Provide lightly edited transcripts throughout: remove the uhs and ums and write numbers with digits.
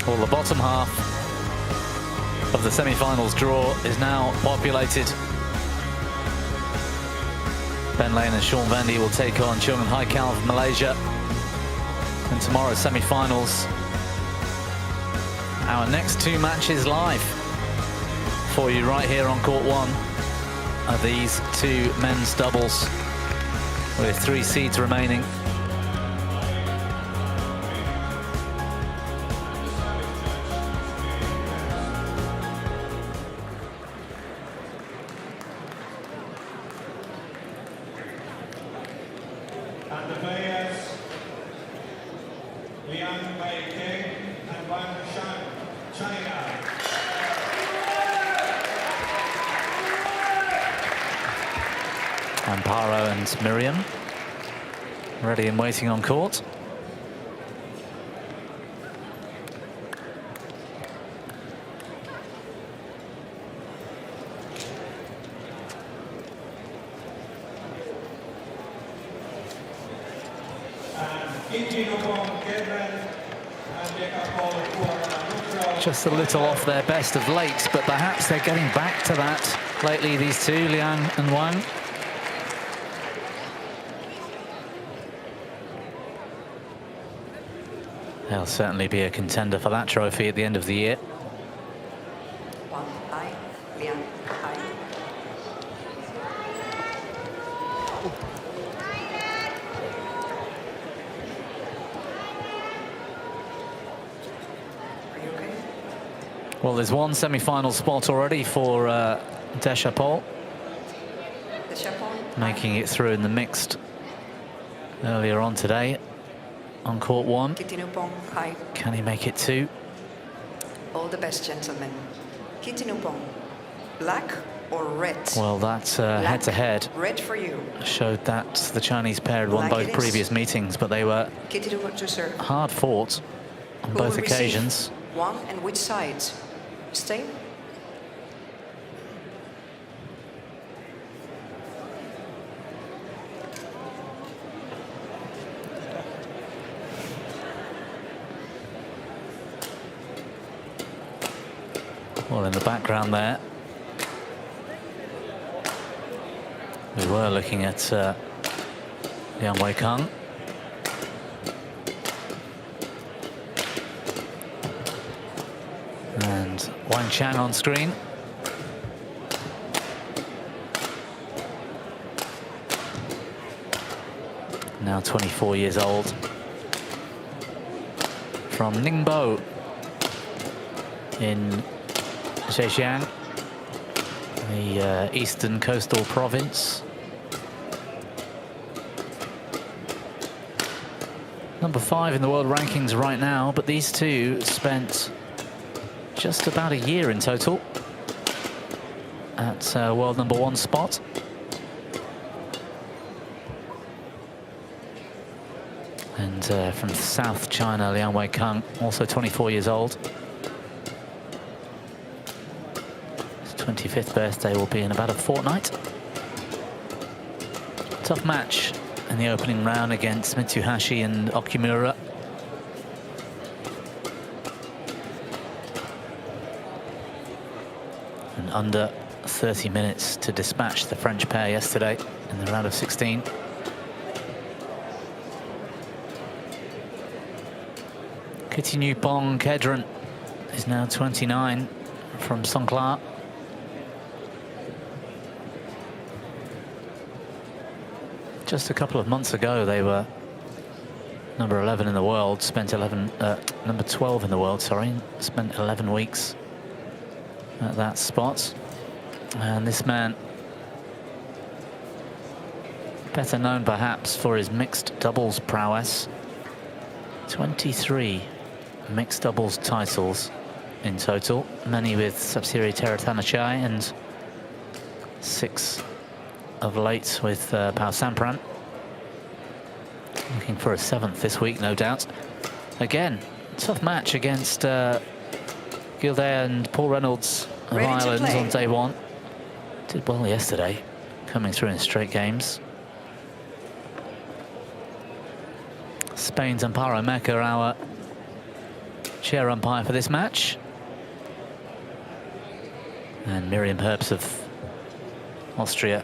Well, the bottom half of the semi-finals draw is now populated. Ben Lane and Sean Vandy will take on Chung and Haikal of Malaysia. And tomorrow's semi-finals, our next two matches live for you right here on court one are these two men's doubles with 3 seeds remaining. And the players, Liang and Wang, China. Amparo and Miriam ready and waiting on court. Just a little off their best of late, but perhaps they're getting back to that lately, these two, Liang and Wang. They'll certainly be a contender for that trophy at the end of the year. Liang, Well, there's one semi-final spot already for Deschapol, making it through in the mixed earlier on today on court one. Can he make it two? All the best, gentlemen. Kitinupong, black or red? Well, that head-to-head red for you. Showed that the Chinese pair had won both previous meetings, but they were hard fought on both occasions. One and which side? Stay. Well, in the background there, we were looking at Liang Weikang. And Wang Chang on screen. Now 24 years old. From Ningbo in Zhejiang, the eastern coastal province. Number 5 in the world rankings right now, but these two spent just about a year in total at world number 1 spot. And from South China, Liang Weikang, also 24 years old. His 25th birthday will be in about a fortnight. Tough match in the opening round against Mitsuhashi and Okumura. And under 30 minutes to dispatch the French pair yesterday in the round of 16. Kitinupong Kedren is now 29 from Songkhla. Just a couple of months ago, they were number 11 in the world, number 12 in the world, sorry, spent 11 weeks at that spot. And this man, better known perhaps for his mixed doubles prowess, 23 mixed doubles titles in total, many with Sapsiri Terathanachai and 6 of late with Pao Sampran. Looking for a 7th this week, no doubt. Again, tough match against Gilday and Paul Reynolds of Ireland on day 1. Did well yesterday, coming through in straight games. Spain's Amparo Mecca, our chair umpire for this match. And Miriam Herbst of Austria,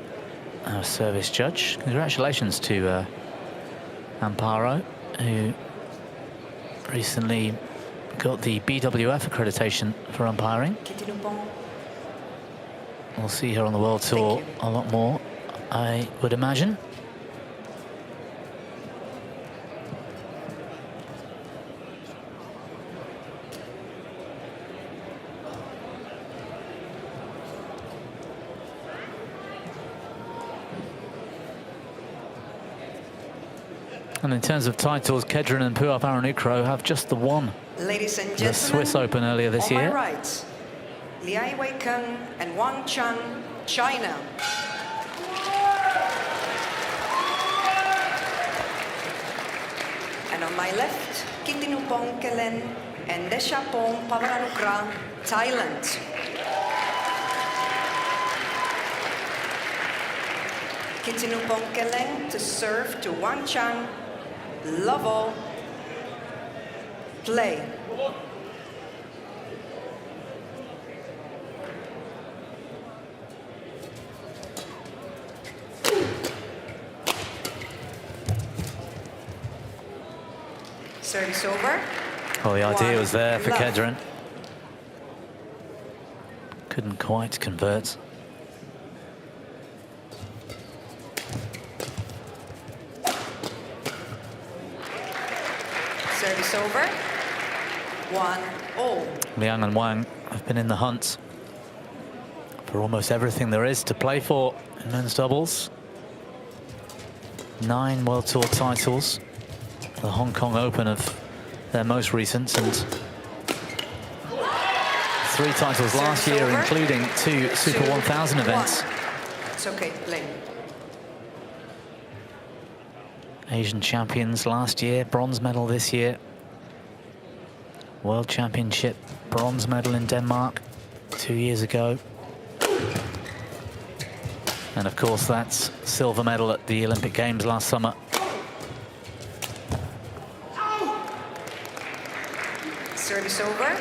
our service judge. Congratulations to Amparo, who recently got the BWF accreditation for umpiring. We'll see her on the World Tour a lot more, I would imagine. And in terms of titles, Kedren and Puavaranukroh have just the one. Ladies and The gentlemen, Swiss Open earlier this on year. my right, Liang and Wang, China. And on my left, Kedren and Puavaranukroh, Thailand. Kedren to serve to Wang, love all, play. Service over. Well, the idea was there for Love. Kedren. Couldn't quite convert. Service over. 1-0. Liang and Wang have been in the hunt for almost everything there is to play for in men's doubles. 9 World Tour titles. The Hong Kong Open of their most recent, and 3 titles last year, including 2 Super 1000 events. It's okay, play. Asian champions last year, bronze medal this year. World Championship bronze medal in Denmark 2 years ago. And of course, that's silver medal at the Olympic Games last summer. Service over.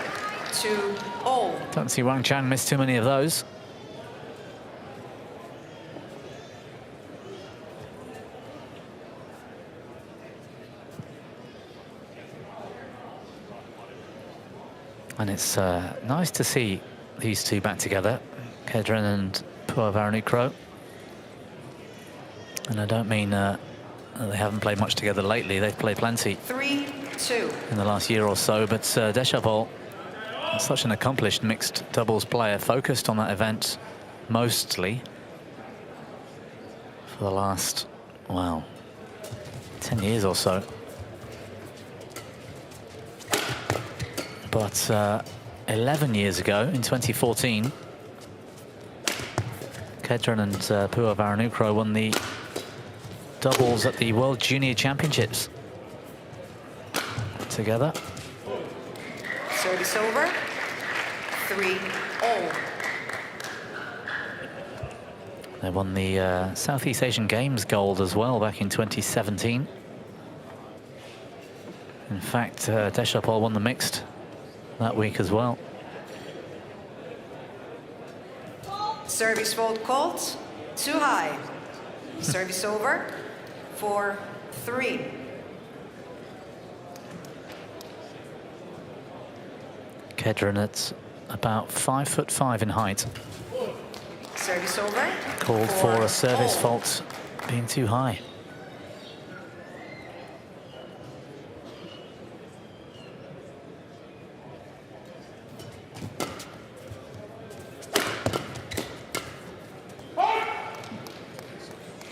2-0. Don't see Wang Chang miss too many of those. And it's nice to see these two back together, Kedren and Puavaranukroh. And I don't mean they haven't played much together lately. They've played plenty 3-2. in the last year or so. But Deschapol, such an accomplished mixed doubles player, focused on that event mostly for the last, well, 10 years or so. But 11 years ago, in 2014, Kedren and Puavaranukroh won the doubles at the World Junior Championships together. Service over. 3-0. They won the Southeast Asian Games gold as well back in 2017. In fact, Deschapol won the mixed that week as well. Service fault called. Too high. Service over. 4-3. Kedren at about 5'5" in height. Service over. Called for a 4-0. service fault being too high.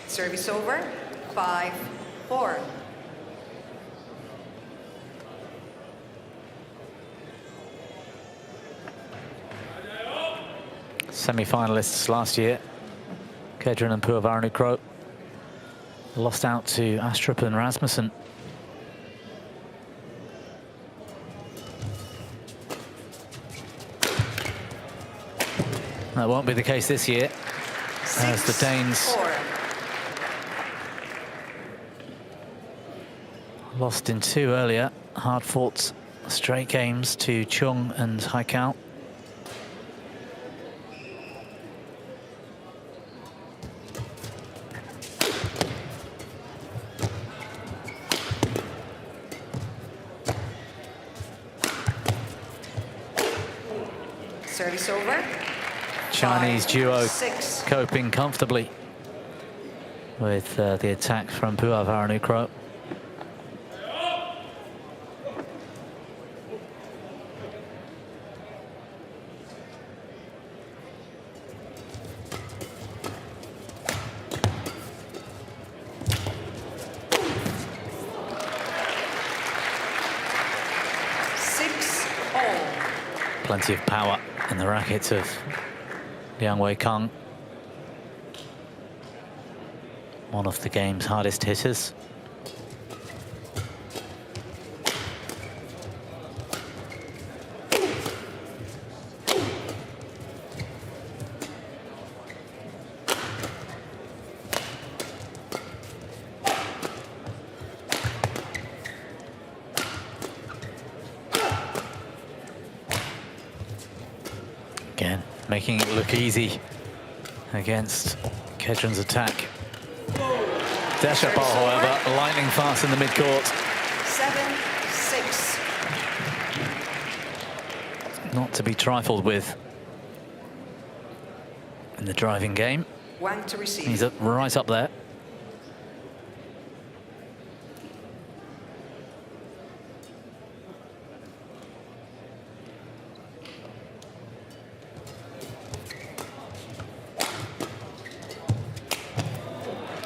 Service over. 5-4. Semi-finalists last year, Kedren and Puavaranukroh, lost out to Astrup and Rasmussen. That won't be the case this year, as the Danes 6-4. lost in 2 earlier, hard-fought straight games to Chung and Haikal. Service over. Chinese duo 6. coping comfortably with the attack from Puavaranukroh. Plenty of power in the rackets of Liang Wei-kang, one of the game's hardest hitters. Again, making it look easy against Kedren's attack. Deshapol, however, lightning fast in the midcourt. 7-6. Not to be trifled with in the driving game. Wang to receive. He's right up there.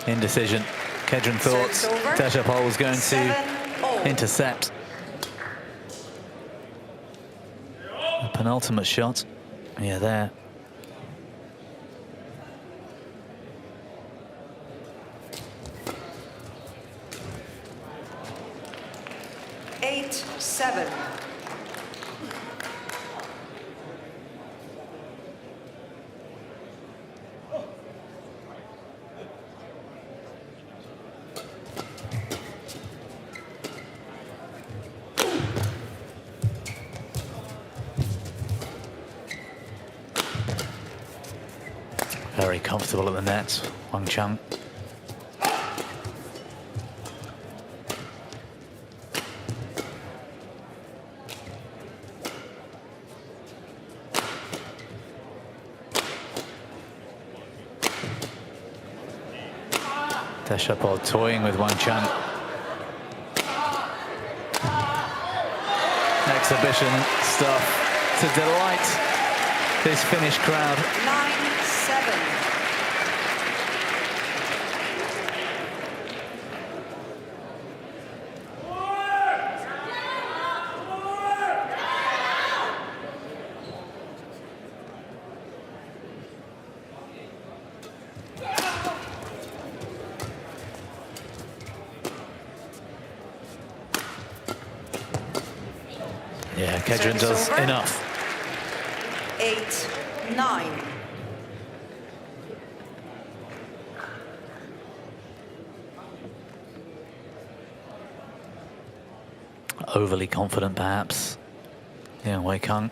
Indecision. Kedren thought Deshapol was going to intercept. A penultimate shot. Yeah, there. Eight, 7. Very comfortable at the net, Wang Chang. Deshapol toying with Wang Chang. Exhibition stuff to delight this Finnish crowd. 9-7. Yeah, Kedren does enough. 8-9. Overly confident, perhaps. Yeah, Wei-kang.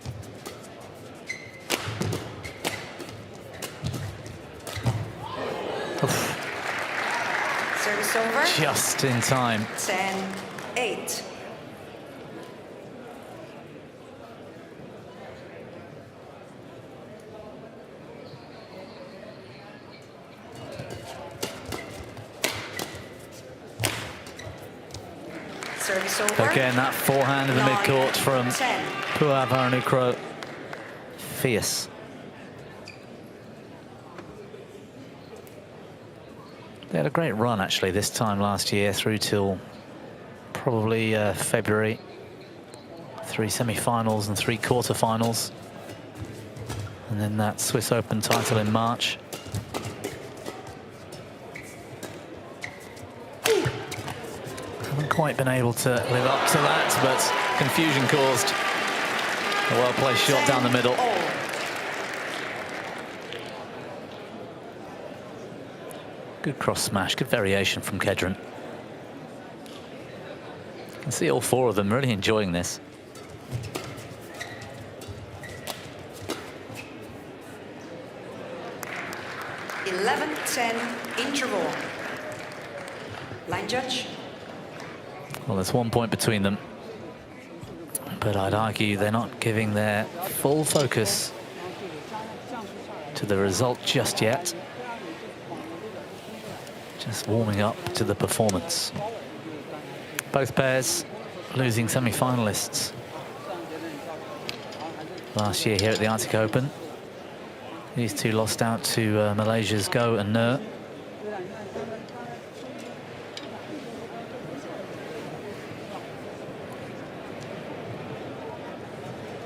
Service over. Just in time. 10-8. Service over. Again, that forehand in the midcourt from 10. Puavaranukroh. Fierce. They had a great run, actually, this time last year through till probably February. 3 semi-finals and 3 quarterfinals. And then that Swiss Open title in March. Haven't quite been able to live up to that, but confusion caused. A well-placed shot down the middle. Good cross smash, good variation from Kedren. You can see all 4 of them really enjoying this. 10 interval. Line judge. Well, there's 1 point between them, but I'd argue they're not giving their full focus to the result just yet. Just warming up to the performance. Both pairs losing semi-finalists last year here at the Arctic Open. These two lost out to Malaysia's Go and Nur.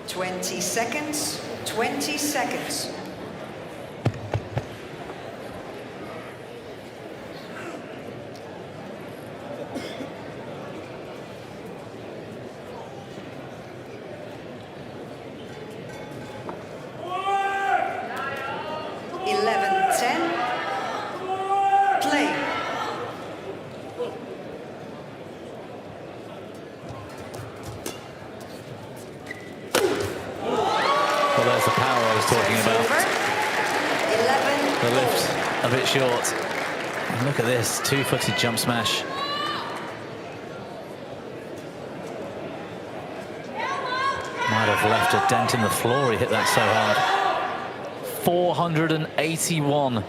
Twenty seconds. 20 seconds. Short. And look at this two-footed jump smash. Might have left a dent in the floor. He hit that so hard. 481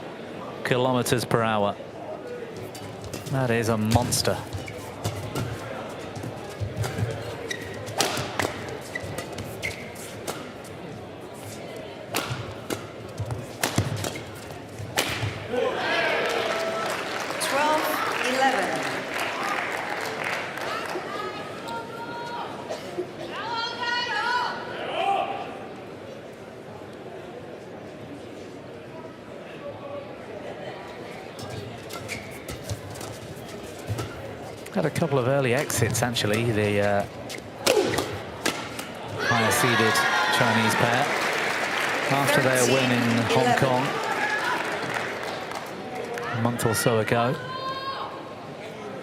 kilometers per hour. That is a monster. Had a couple of early exits, actually, the higher seeded Chinese pair. After their win in Hong Kong a month or so ago.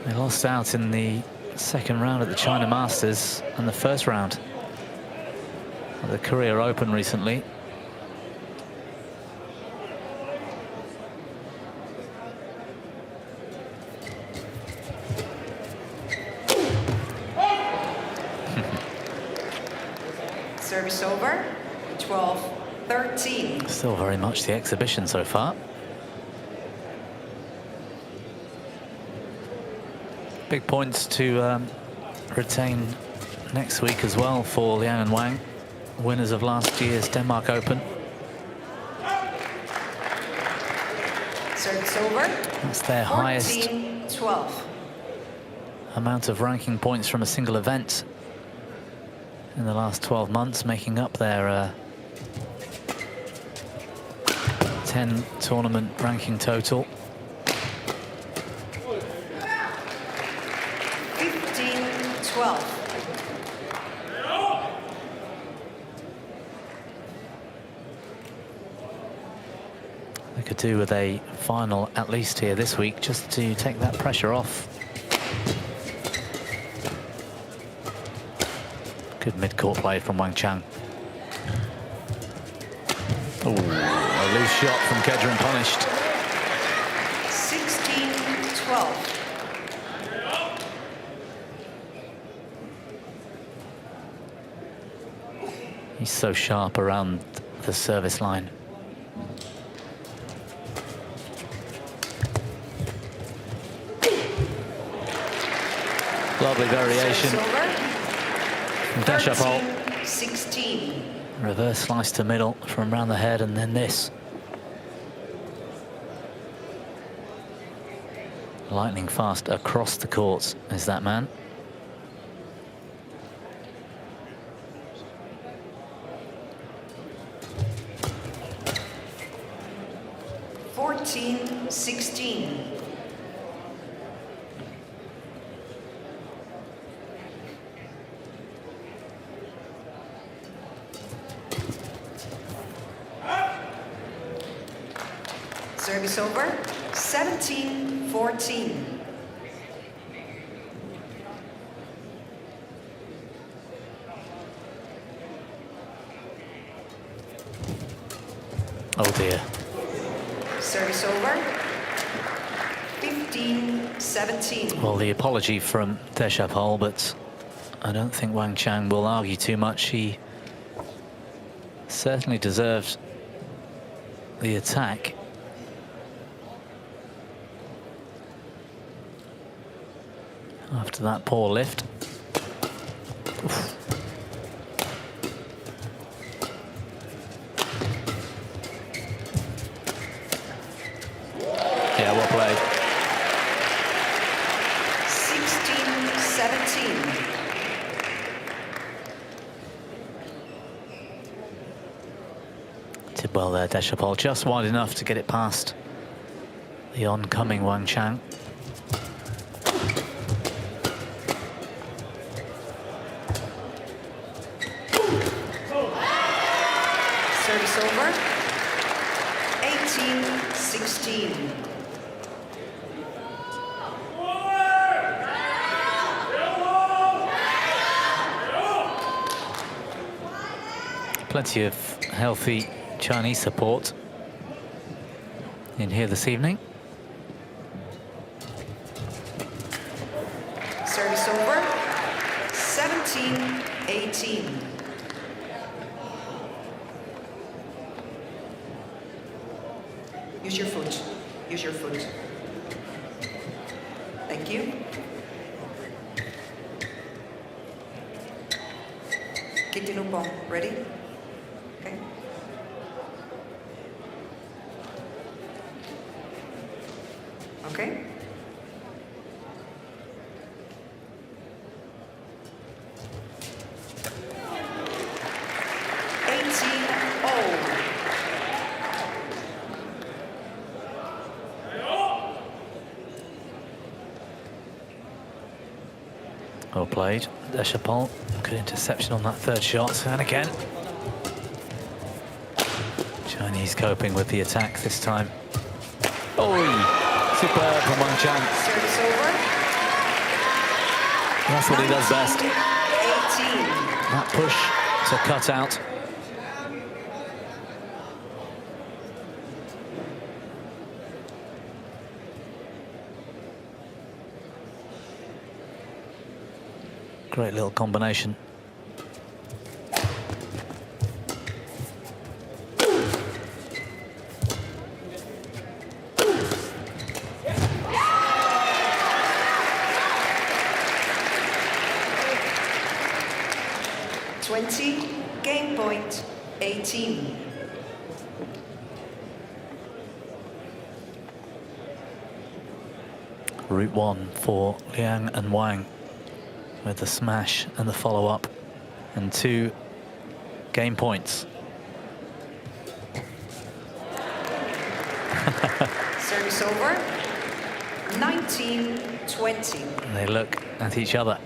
They lost out in the second round at the China Masters and the first round at the Korea Open recently. Service over. 12-13. Still very much the exhibition so far. Big points to retain next week as well for Liang and Wang, winners of last year's Denmark Open. Service over. That's their highest 14-12. amount of ranking points from a single event in the last 12 months, making up their 10 tournament ranking total. 15-12. They could do with a final at least here this week, just to take that pressure off. Good mid-court play from Wang Chang. Ooh, a loose shot from Kedren punished. 16-12. He's so sharp around the service line. Lovely variation. Dash up hole. 16. Reverse slice to middle from around the head, and then this. Lightning fast across the courts is that man. (16). Service over. 17-14. Oh dear. Service over. 18-17. Well, the apology from Deschapol, but I don't think Wang Chang will argue too much. He certainly deserved the attack. After that poor lift. Oof. Yeah, well played. 16-17. Did well there, Deschapol, just wide enough to get it past the oncoming Wang Chang. Service over. 18-16. Plenty of healthy Chinese support in here this evening. Service over. 17-18. Use your foot. Use your foot. Thank you. Kick the new ball. Ready? Okay. Okay. Well played. Deschapol, good interception on that third shot. And again, Chinese coping with the attack this time. Oh, superb from Wang Chang. Service over. That's what he does best. 18. That push to cut out. Great little combination. Game point 18. Route 1 for Liang and Wang, with the smash and the follow-up, and 2 game points. Service over. 19-20. And they look at each other.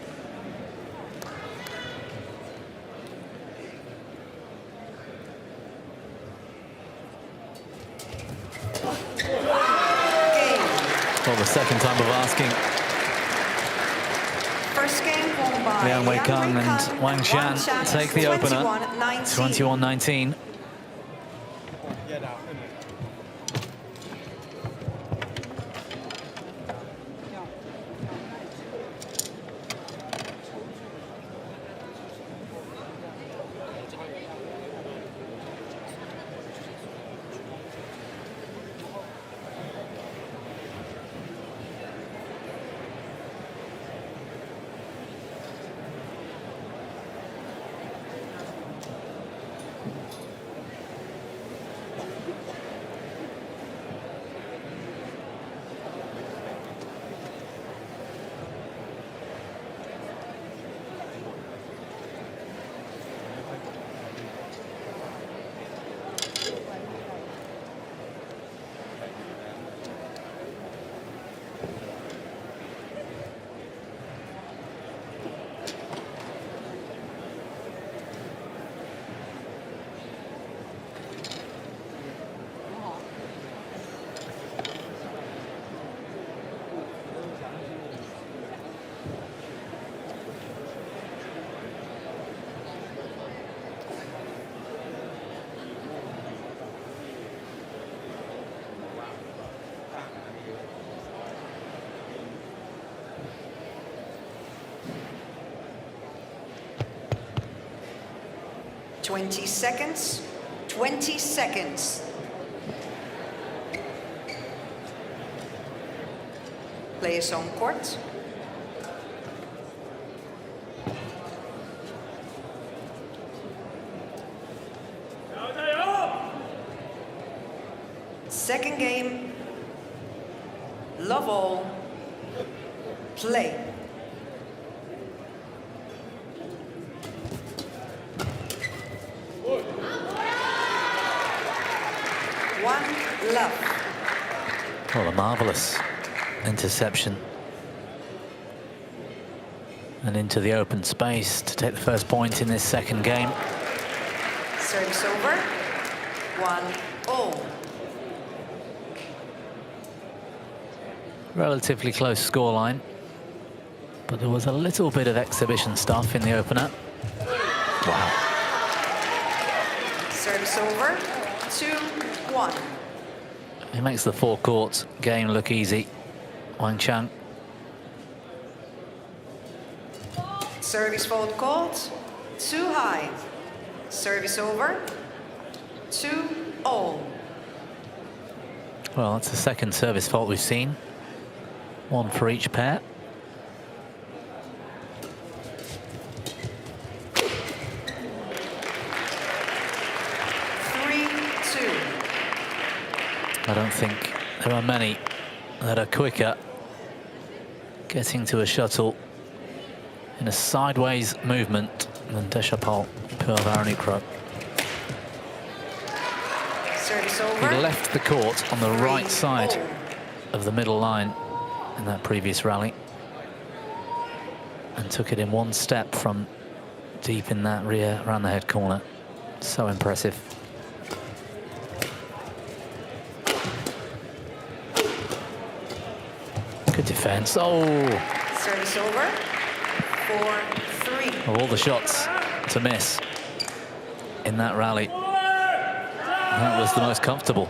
Well, the second time of asking. First game won by Liang Weikang and Wang Shan take the opener. 21-19. 20 seconds. 20 seconds. Players on court. Second game. Love all. Play. One love. Well, a marvellous interception. And into the open space to take the first point in this second game. Service over. 1-all. Relatively close scoreline, but there was a little bit of exhibition stuff in the opener. Wow. Service over. 2-1. He makes the forecourt game look easy, Wang Chang. Service fault called. Too high. Service over. 2-all. Well, that's the second service fault we've seen. One for each pair. I don't think there are many that are quicker getting to a shuttle in a sideways movement than Deshapol Puavaranukroh. Service over. He left the court on the right side of the middle line in that previous rally and took it in one step from deep in that rear around the head corner. So impressive. Good defense. Oh! Service over. 4-3. Of all the shots to miss in that rally, that was the most comfortable.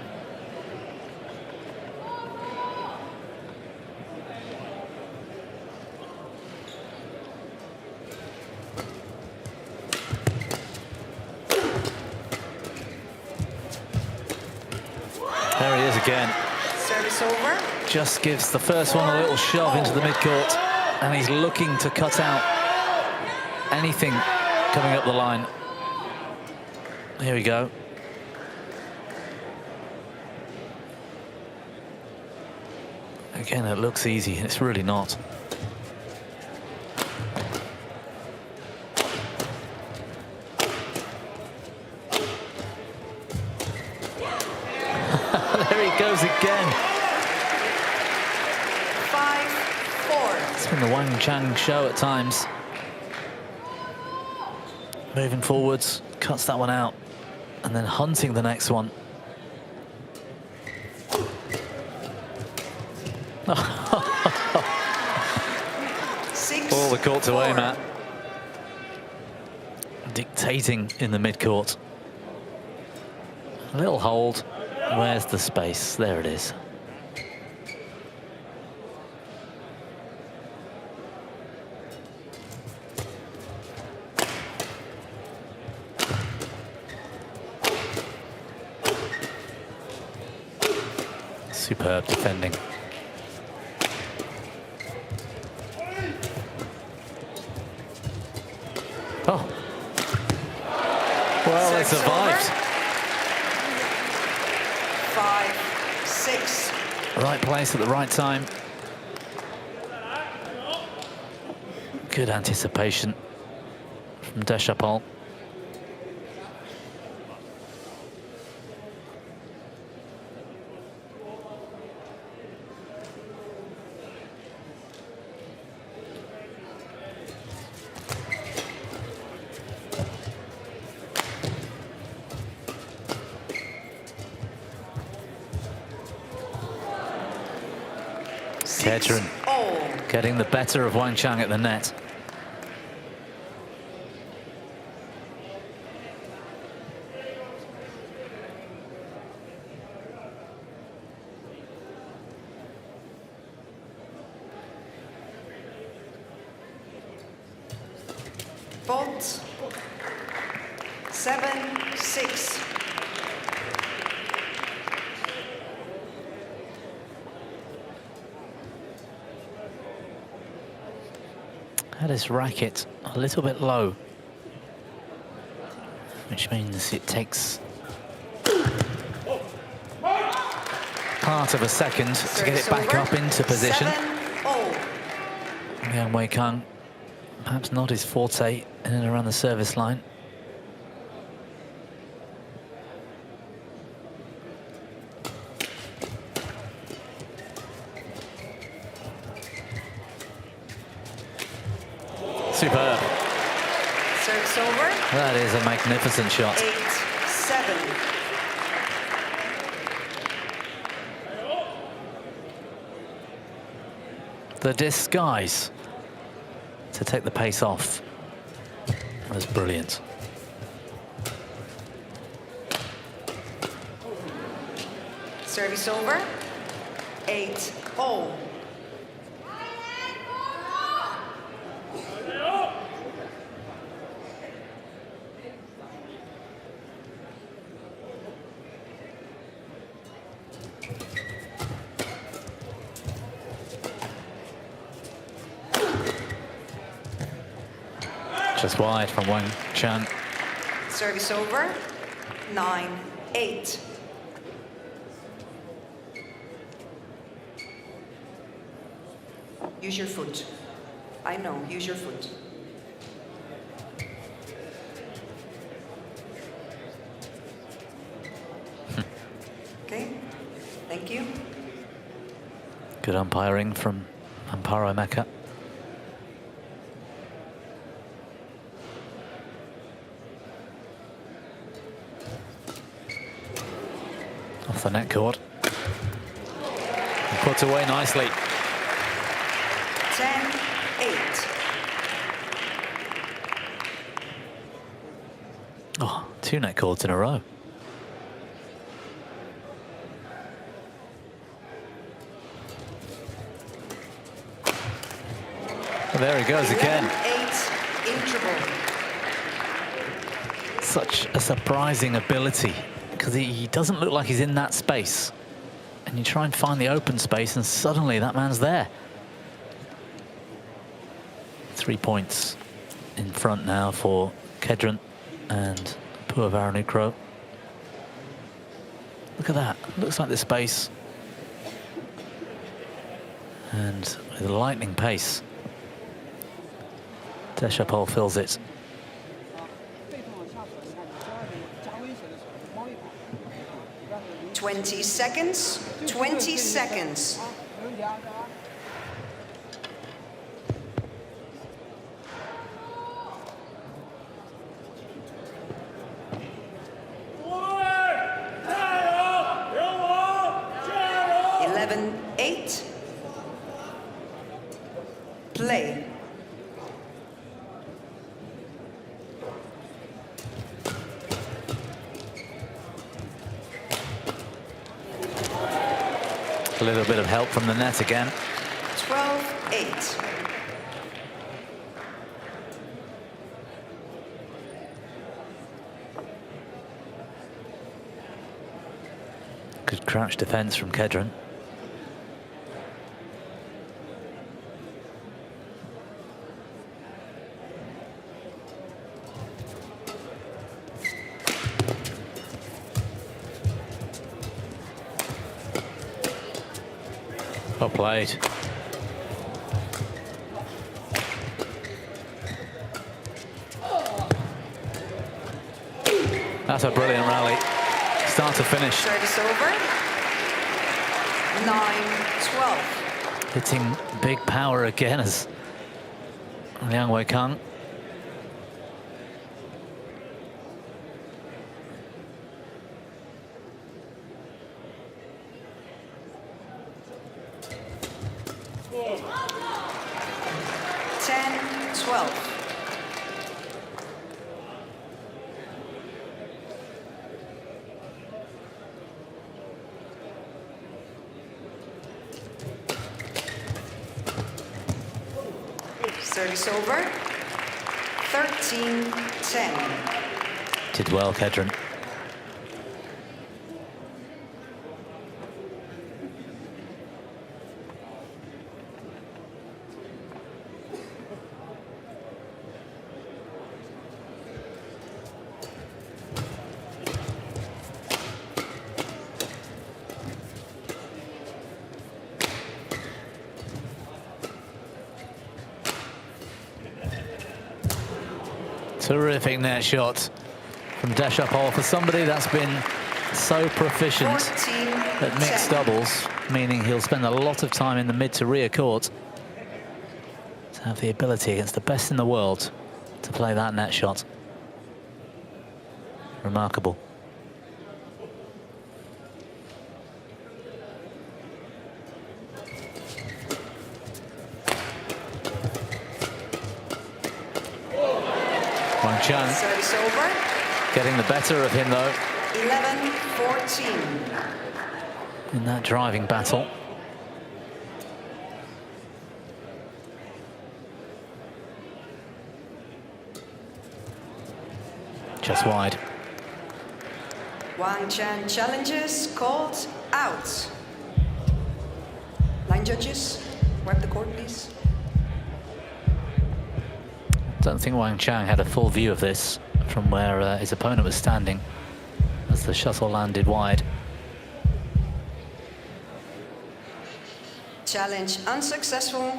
There he is again. Service over. Just gives the first one a little shove into the midcourt, and he's looking to cut out anything coming up the line. Here we go. Again, it looks easy, it's really not. There he goes again. 5-4. It's been the Wang Chang show at times. Moving forwards, cuts that one out, and then hunting the next one. All the court to aim at. Dictating in the midcourt. A little hold. Where's the space? There it is. Superb defending. Oh. Well, they survived. 5-6. Right place at the right time. Good anticipation from Deshapol. Kedren getting the better of Wang Chang at the net. Fault. 7-6. Had his racket a little bit low, which means it takes part of a second to get it back up into position. 7-0. Liang Wei-kang, perhaps not his forte in and around the service line. Superb. Service over. That is a magnificent shot. 8-7. The disguise to take the pace off was brilliant. Service over. 8-0. Just wide from Wang Chan. Service over. 9-8. Use your foot. I know, use your foot. Okay, thank you. Good umpiring from Amparo Mecca. Off the net cord. Put away nicely. 10-8. Oh, 2 net cords in a row. Well, there he goes again. 11-8 in trouble. Such a surprising ability, because he doesn't look like he's in that space. And you try and find the open space and suddenly that man's there. 3 points in front now for Kedren and Puavaranukroh. Look at that, looks like the space. And with lightning pace, Deschapol fills it. Twenty seconds. 20 seconds. Play. A little bit of help from the net again. 12-8. Good crouch defense from Kedren. Well played. That's a brilliant rally. Start to finish. Service over. 9-12. Hitting big power again as Liang Wei-kang. Service over. 13-10. Did well, Kedren. Terrific net shot from Deshapol for somebody that's been so proficient at mixed doubles, meaning he'll spend a lot of time in the mid to rear court to have the ability against the best in the world to play that net shot. Remarkable. Wang Chang Service over. getting the better of him though 11-14. in that driving battle. Just wide. Wang Chan challenges called out. Line judges, wipe the court, please. Don't think Wang Chang had a full view of this from where his opponent was standing as the shuttle landed wide. Challenge unsuccessful.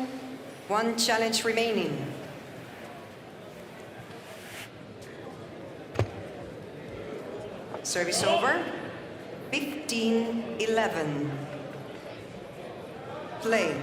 One challenge remaining. Service over. 15-11. Play.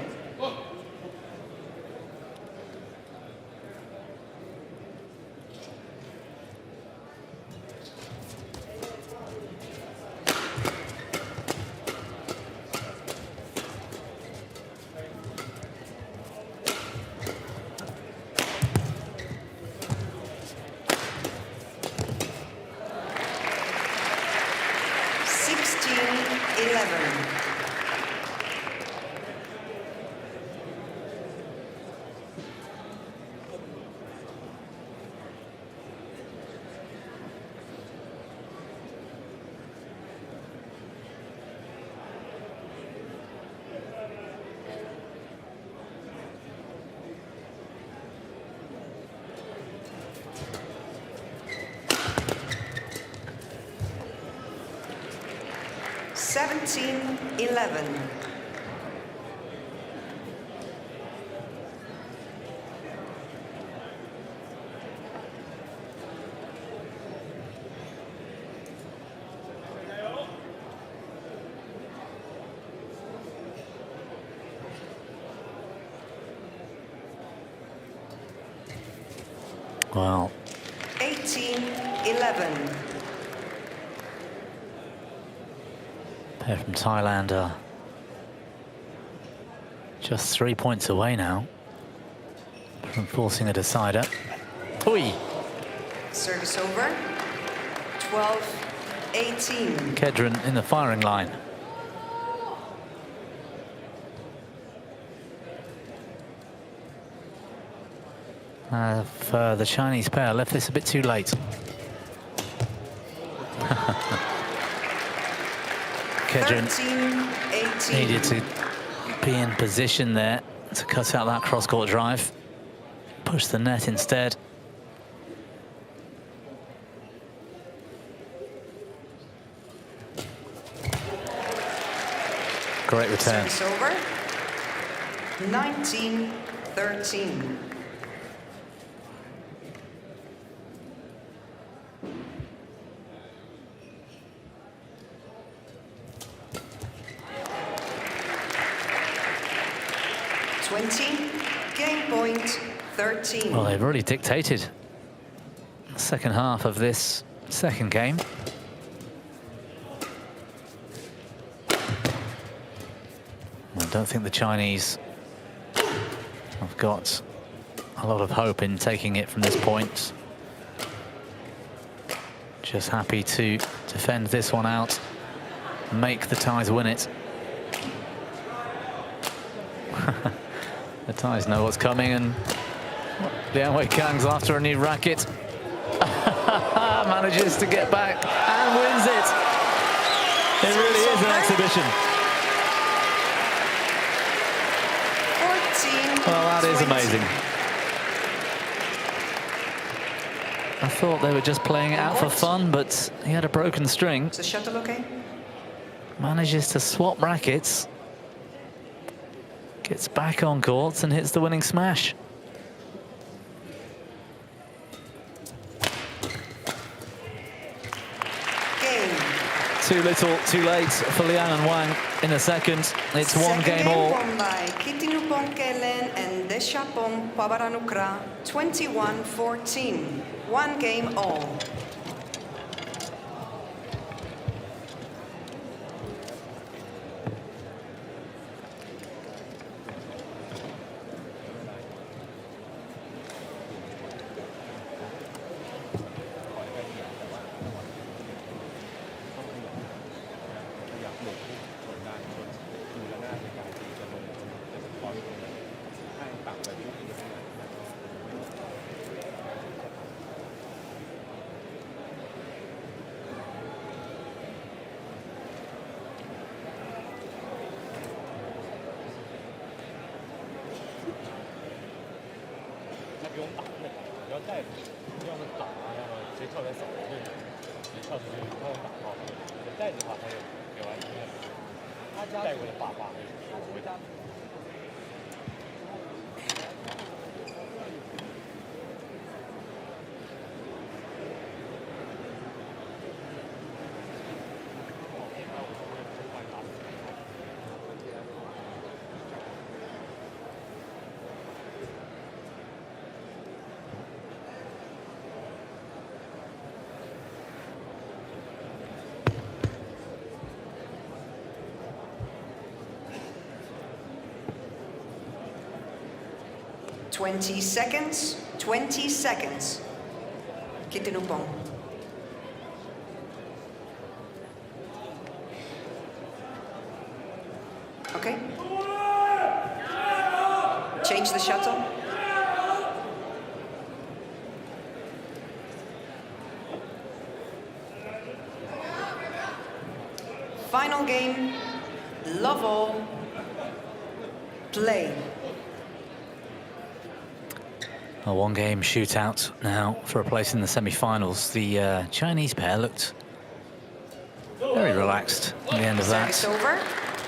$17-11. Wow. 18-11. Pair from Thailand are just 3 points away now from forcing a decider. Oi! Service over. 12-18. Kedren in the firing line. For the Chinese pair, left this a bit too late. Kedren 13-18. needed to be in position there to cut out that cross-court drive. Push the net instead. Great return. Service over. 19-13. Game point 13. Well, they've really dictated the second half of this second game. I don't think the Chinese have got a lot of hope in taking it from this point. Just happy to defend this one out, make the Thais win it. The Thais know what's coming, and Liang Weikang's after a new racket. manages to get back and wins it. It really is an exhibition. 14. Well, that is 20. amazing. I thought they were just playing it out for fun, but he had a broken string. Is the shuttle okay? Manages to swap rackets. Gets back on courts and hits the winning smash. Game. Too little, too late for Liang and Wang in a second. It's one game all. Won by Kedren and Deshapong Puavaranukroh, 21-14. One game all. Twenty seconds. 20 seconds. Kedren. Okay. Change the shuttle. Final game. Love all. Play. A one-game shootout now for a place in the semi-finals. The Chinese pair looked very relaxed at the end of that Over.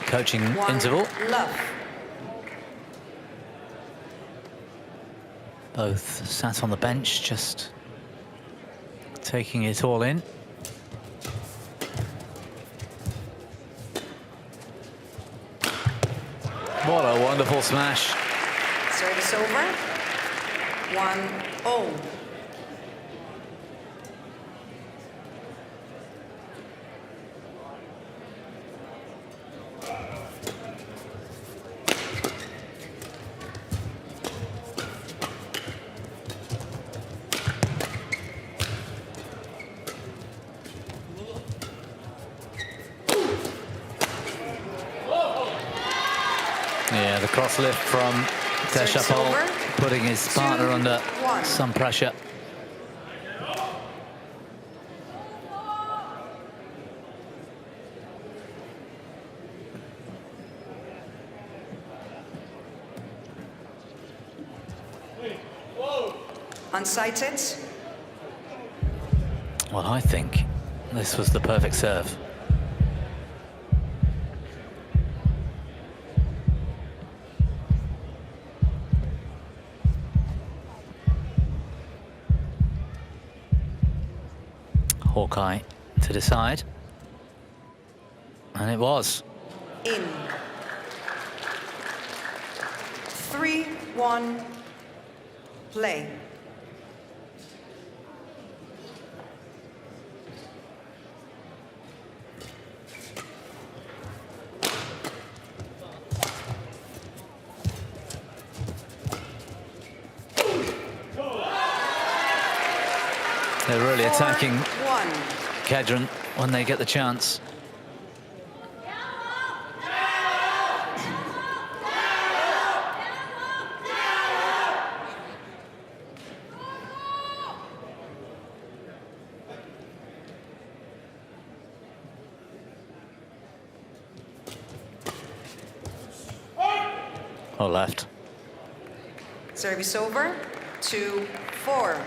coaching One interval. love. Both sat on the bench, just taking it all in. What a wonderful smash. Service over. 1-0. Yeah, the cross lift from Deshapong, putting his partner under some pressure. Unsighted. Well, I think this was the perfect serve. Hawkeye to decide, and it was. In. 3-1. Play. They're really attacking 4-1. Kedren when they get the chance. Or left. Service over, 2-4.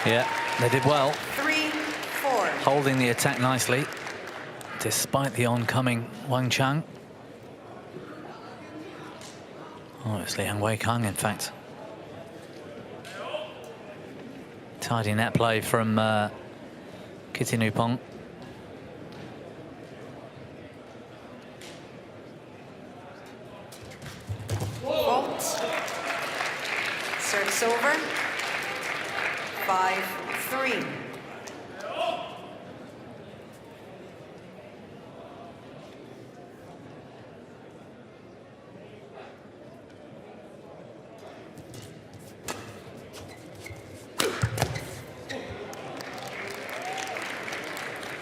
Yeah, they did well. 3-4. Holding the attack nicely, despite the oncoming Wang Chang. Oh, it's Liang Weikang, in fact. Tidy net play from Kitinupong. Fault. Service over, 5-3.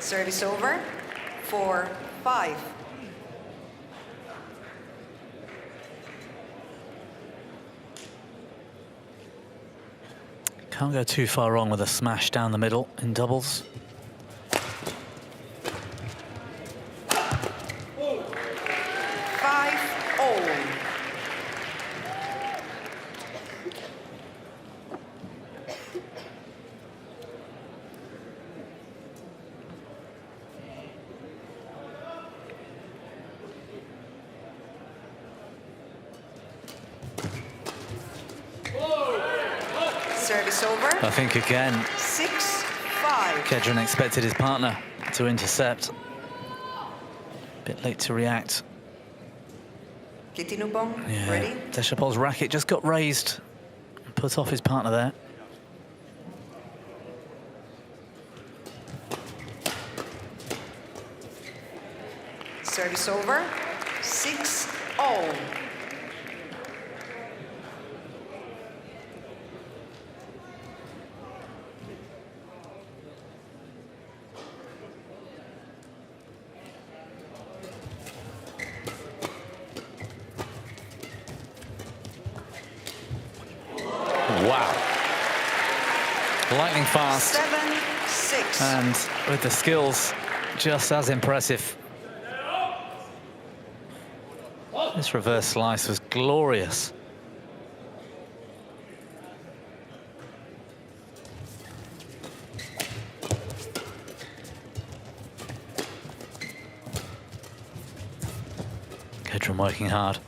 Service over, 4-5. Can't go too far wrong with a smash down the middle in doubles. Service over. I think again, 6-5. Kedren expected his partner to intercept. Bit late to react. Kitinupong, Yeah. ready? Deschapol's racket just got raised and put off his partner there. Service over, 6-0. Wow. Lightning fast. 7-6. And with the skills, just as impressive. This reverse slice was glorious. Kedren working hard.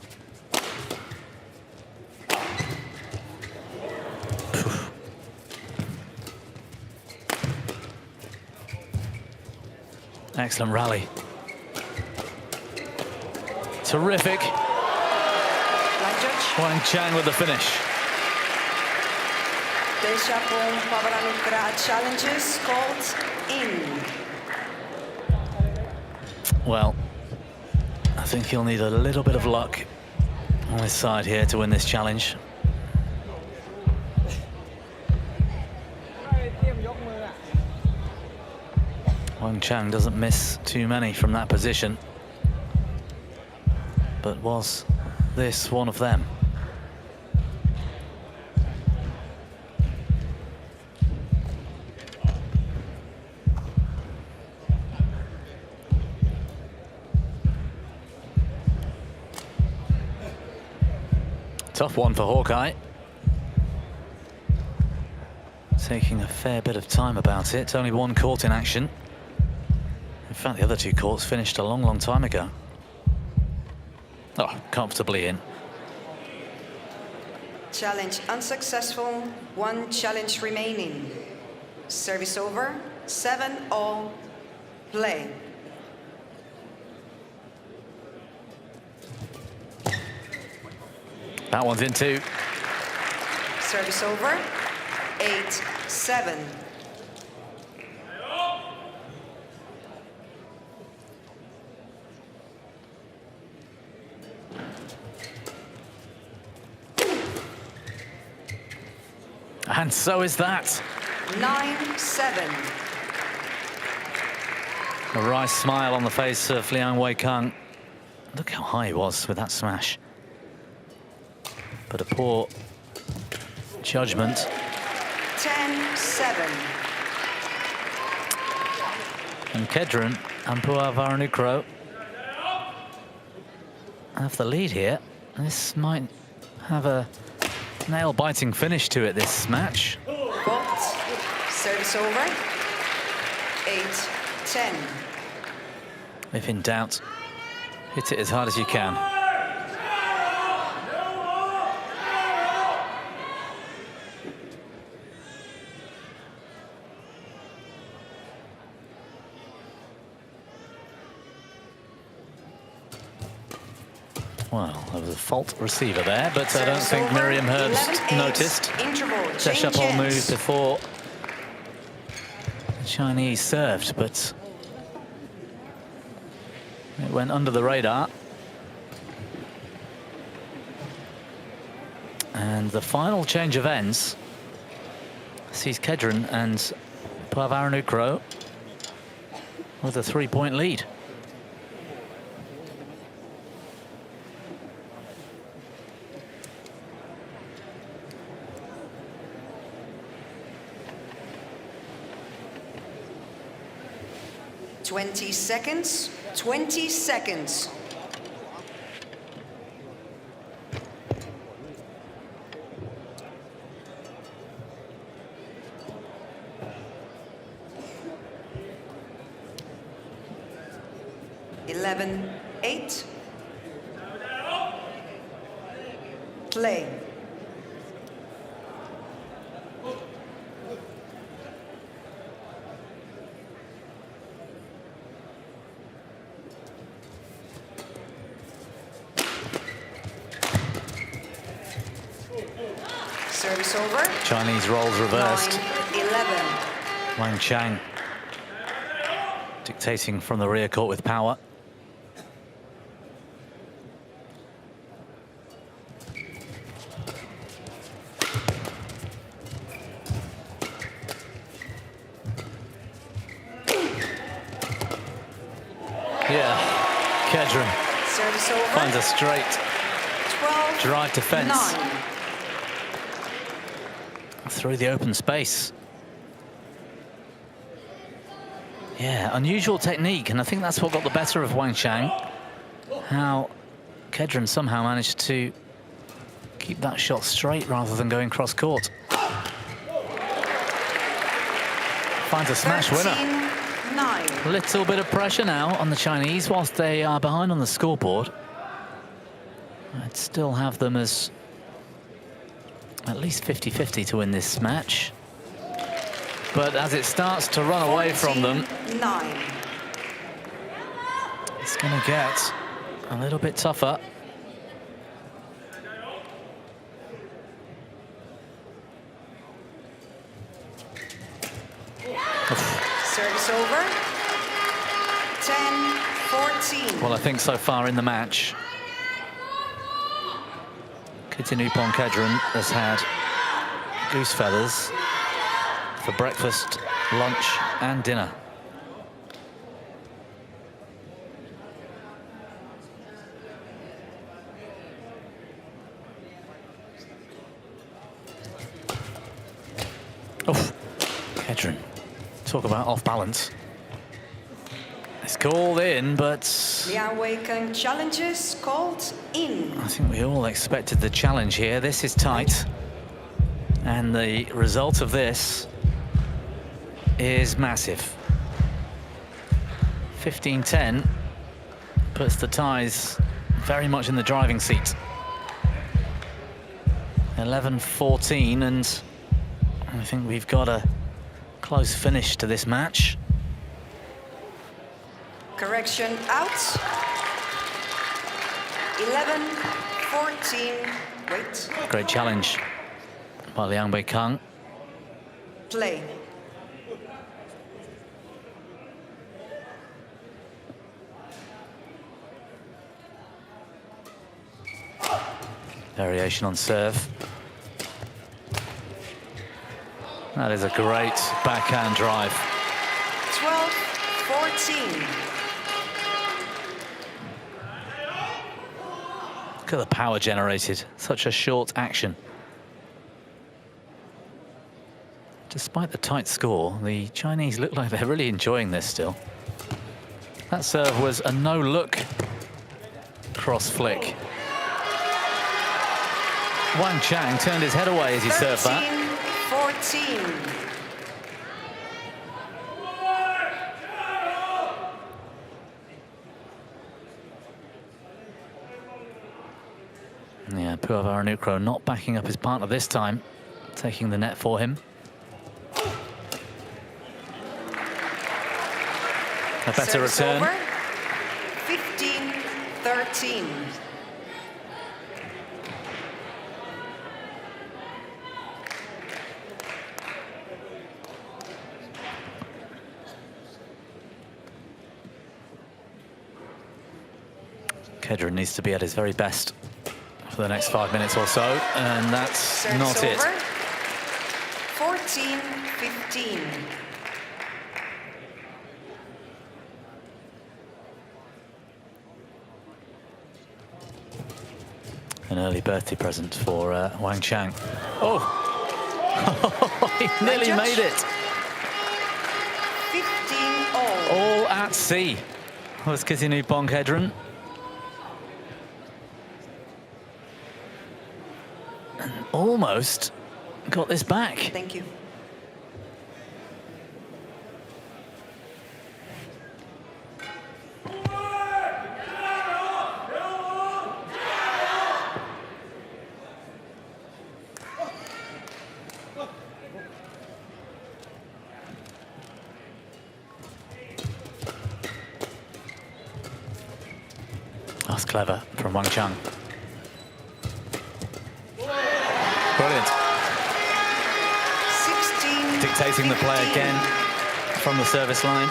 Excellent rally. Terrific. Wang Chang with the finish. Deschapol Puavaranukroh challenges called in. Well, I think he'll need a little bit of luck on his side here to win this challenge. Wang Chang doesn't miss too many from that position, but was this one of them? Tough one for Hawkeye. Taking a fair bit of time about it. Only one court in action. In fact, the other two courts finished a long, long time ago. Oh, comfortably in. Challenge unsuccessful, one challenge remaining. Service over, 7-all, play. That one's in too. Service over, 8-7. And so is that. 9-7. A wry smile on the face of Liang Weikang. Look how high he was with that smash. But a poor judgment. 10-7. And Kedren and Puavaranukroh have the lead here. This might have a nail-biting finish to it, this match. Fault. Service over. 8-10. If in doubt, hit it as hard as you can. Well, there was a fault receiver there, but I don't think Miriam Herbst noticed. Seshapol moved before the Chinese served, but it went under the radar. And the final change of ends sees Kedren and Puavaranukroh with a 3-point lead. Twenty seconds. 20 seconds. Eleven, 8. Play. Service over. Chinese rolls reversed. 9-11. Wang Chang dictating from the rear court with power. Yeah, Kedren Service over. finds a straight 12. drive defense 9. through the open space. Yeah, unusual technique, and I think that's what got the better of Wang Chang. How Kedren somehow managed to keep that shot straight rather than going cross court. Finds a smash winner. 13-9. Little bit of pressure now on the Chinese whilst they are behind on the scoreboard. I'd still have them as at least 50-50 to win this match. But as it starts to run away from them, 9. it's going to get a little bit tougher. Service over. 10-14. Well, I think so far in the match, Kittinupon Kedren has had goose feathers for breakfast, lunch and dinner. Oof, Kedren, talk about off balance. It's called in, but Liang Weikang challenges called in. I think we all expected the challenge here. This is tight, and the result of this is massive. 15-10 puts the ties very much in the driving seat. 11-14, and I think we've got a close finish to this match. Correction out. 11-14. Wait. Great challenge by Liang Weikang. Play. Variation on serve. That is a great backhand drive. 12-14. 13. Look at the power generated. Such a short action. Despite the tight score, the Chinese look like they're really enjoying this still. That serve was a no-look cross flick. Wang Chang turned his head away as he served that. 14. Yeah, Puavaranukroh not backing up his partner this time, taking the net for him. A better return. 15-13. Kedren needs to be at his very best for the next 5 minutes or so, and that's Service not it. over. 14-15. An early birthday present for Wang Chang. Oh, he nearly judge. made it. 15-all. All at sea was Kittinupon Kedren. And almost got this back. Thank you. That's clever from Wang Chang. Brilliant. 16. Dictating the play 15. again from the service line.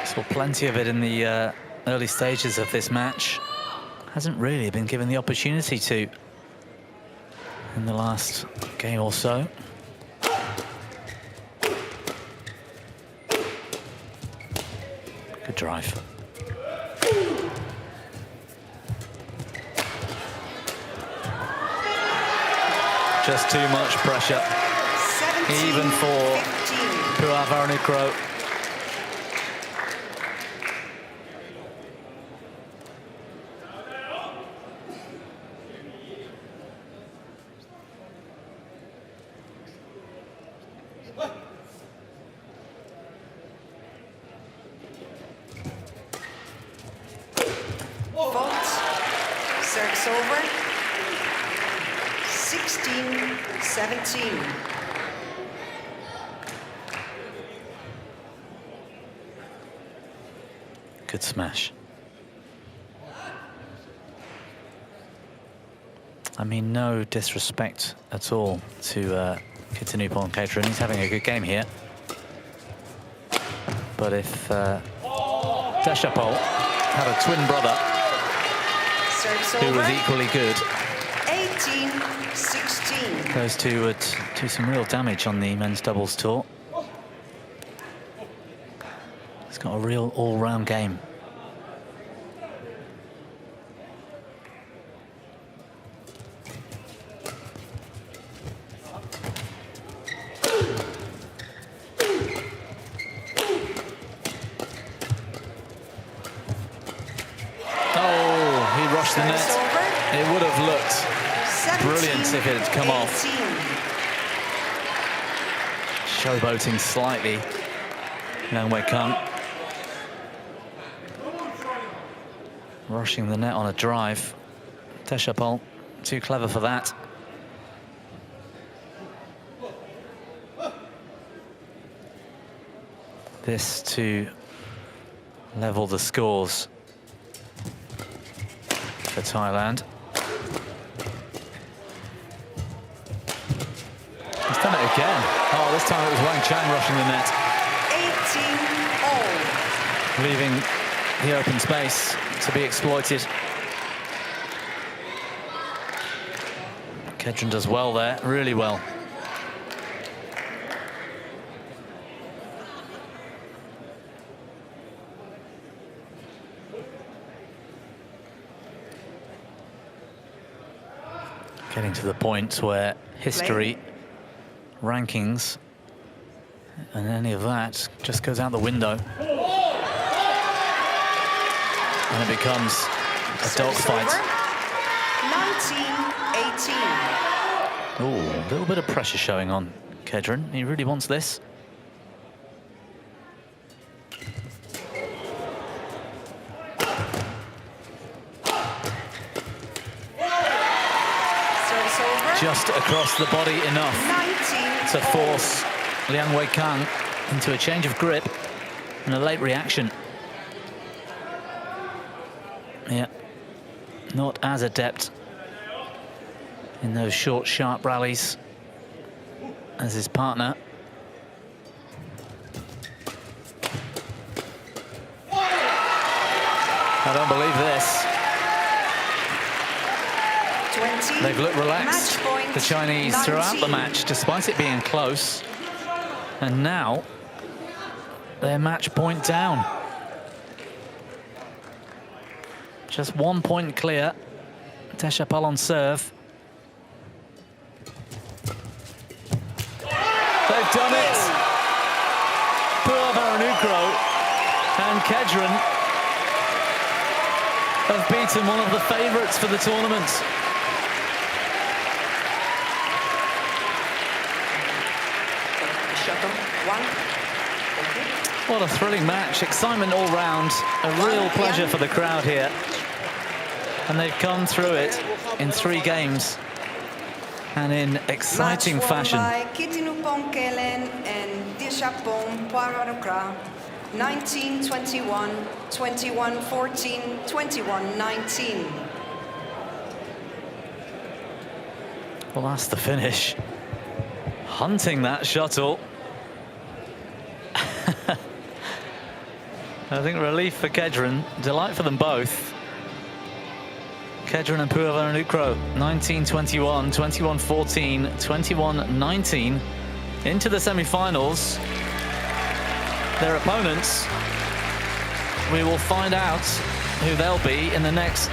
Saw plenty of it in the early stages of this match. Hasn't really been given the opportunity to in the last game or so. Good drive. Just too much pressure, 17, even for 15. Puavaranukroh. Fault. Service over. 16-17. Good smash. I mean, no disrespect at all to Kittinupon Kedren. He's having a good game here. But if Deshapol had a twin brother Service who over. was equally good, 18-16. those two would do some real damage on the men's doubles tour. He's got a real all-round game. Oh, he rushed the Service net. over. It would have looked brilliant if it had come off. 18. Showboating slightly. Liang Kang rushing the net on a drive. Deshapol too clever for that. This to level the scores for Thailand. He's done it again. Oh, this time it was Wang Chang rushing the net, 18-all. leaving the open space to be exploited. Kedren does well there, really well. Getting to the point where history, rankings, and any of that just goes out the window. And it becomes a dogfight. 19-18. Ooh, a little bit of pressure showing on Kedren. He really wants this. Just across the body enough to force Liang into a change of grip and a late reaction. Yeah, not as adept in those short, sharp rallies as his partner. I don't believe this. They've looked relaxed, the Chinese, throughout the match, despite it being close. And now, they're match point down. Just 1 point clear. Deschapelle on serve. They've done it! Puavaranukroh and Kedren have beaten one of the favourites for the tournament. What a thrilling match, excitement all round, a real pleasure for the crowd here. And they've come through it in 3 games and in exciting fashion. By Kedren and Puavaranukroh, 19-21, 21-14, 21-19. Well, that's the finish. Hunting that shuttle. I think relief for Kedren, delight for them both. Kedren and Puavaranukroh, 19-21, 21-14, 21-19, into the semi-finals. Their opponents, we will find out who they'll be in the next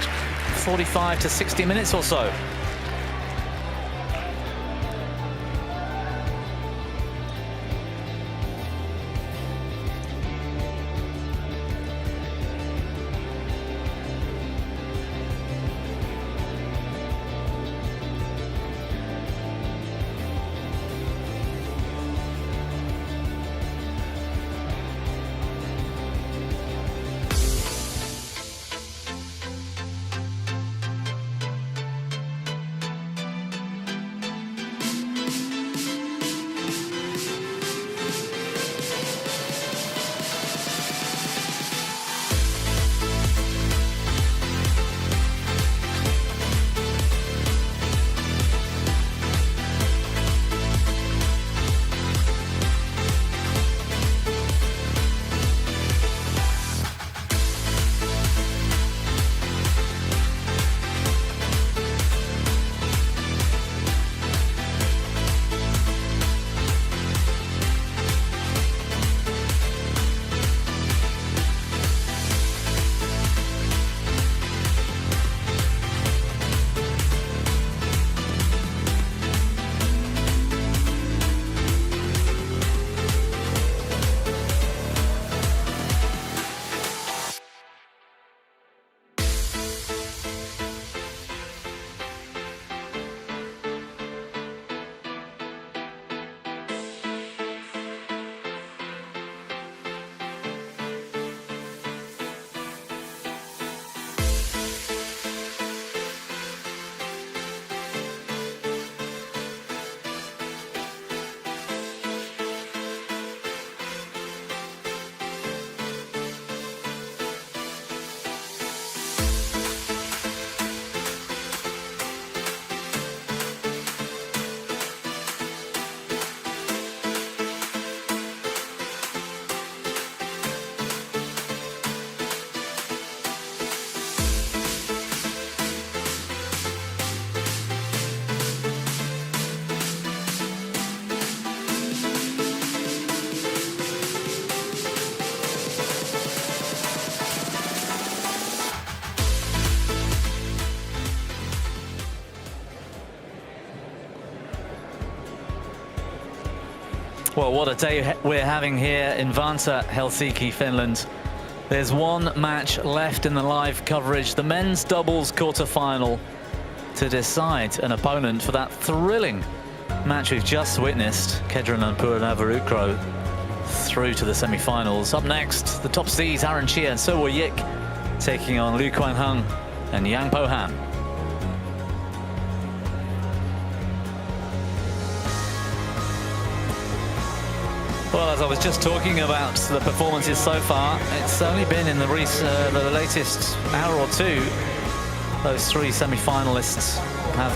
45 to 60 minutes or so. Well, what a day we're having here in Vantaa, Helsinki, Finland. There's one match left in the live coverage, the men's doubles quarterfinal, to decide an opponent for that thrilling match we've just witnessed. Kedren and Puavaranukroh through to the semi-finals. Up next, the top seeds Aaron Chia and So Yik taking on Liu Hung and Yang Po-Han. Well, as I was just talking about the performances so far, it's only been in the latest hour or two, those three semi-finalists have